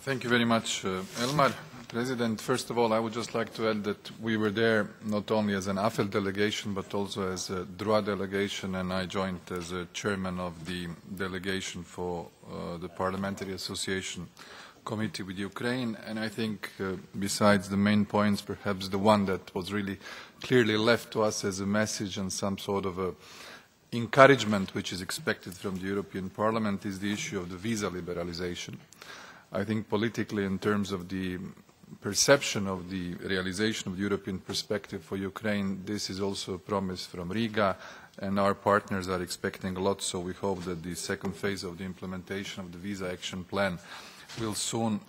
Thank you very much, Elmar. President, first of all, I would just like to add that we were there not only as an AFET delegation, but also as a DROA delegation, and I joined as a chairman of the delegation for the Parliamentary Association Committee with Ukraine. And I think, besides the main points, perhaps the one that was really clearly left to us as a message and some sort of a encouragement which is expected from the European Parliament is the issue of the visa liberalization. I think politically, in terms of the perception of the realization of the European perspective for Ukraine, this is also a promise from Riga, and our partners are expecting a lot, so we hope that the second phase of the implementation of the visa action plan will soon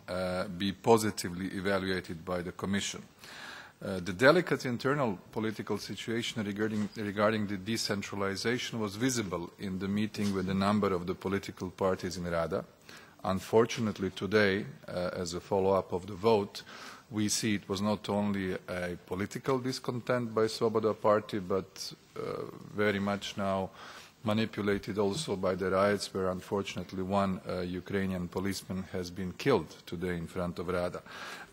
be positively evaluated by the Commission. The delicate internal political situation regarding the decentralization was visible in the meeting with a number of the political parties in Rada. Unfortunately, today, as a follow-up of the vote, we see it was not only a political discontent by Svoboda party, but very much now manipulated also by the riots, where unfortunately one Ukrainian policeman has been killed today in front of Rada.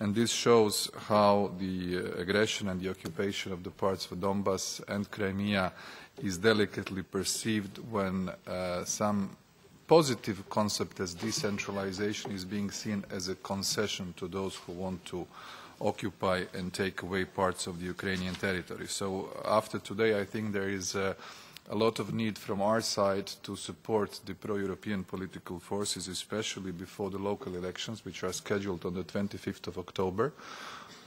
And this shows how the aggression and the occupation of the parts of Donbass and Crimea is delicately perceived when some positive concept as decentralization is being seen as a concession to those who want to occupy and take away parts of the Ukrainian territory. So after today, I think there is a lot of need from our side to support the pro-European political forces, especially before the local elections, which are scheduled on the 25th of October,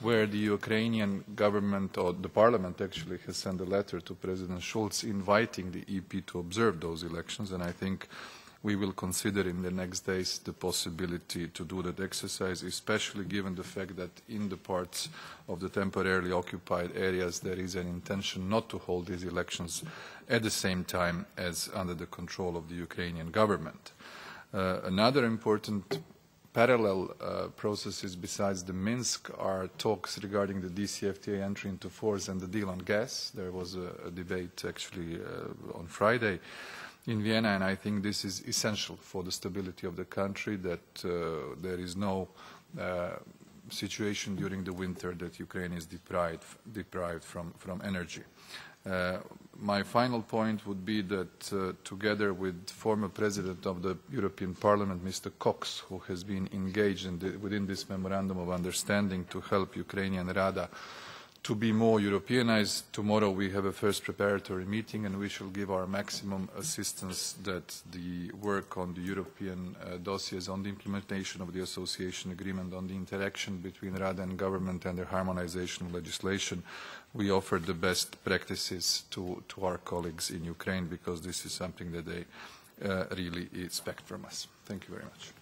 where the Ukrainian government, or the parliament actually, has sent a letter to President Schulz inviting the EP to observe those elections, and I think we will consider in the next days the possibility to do that exercise, especially given the fact that in the parts of the temporarily occupied areas there is an intention not to hold these elections at the same time as under the control of the Ukrainian government. Another important parallel processes besides the Minsk are talks regarding the DCFTA entry into force and the deal on gas. There was a debate actually on Friday in Vienna, and I think this is essential for the stability of the country, that there is no situation during the winter that Ukraine is deprived from energy. My final point would be that together with former President of the European Parliament, Mr. Cox, who has been engaged within this Memorandum of Understanding to help Ukrainian Rada to be more Europeanized, tomorrow we have a first preparatory meeting, and we shall give our maximum assistance that the work on the European dossiers, on the implementation of the association agreement, on the interaction between Rada and government and the harmonization of legislation, we offer the best practices to our colleagues in Ukraine, because this is something that they really expect from us. Thank you very much.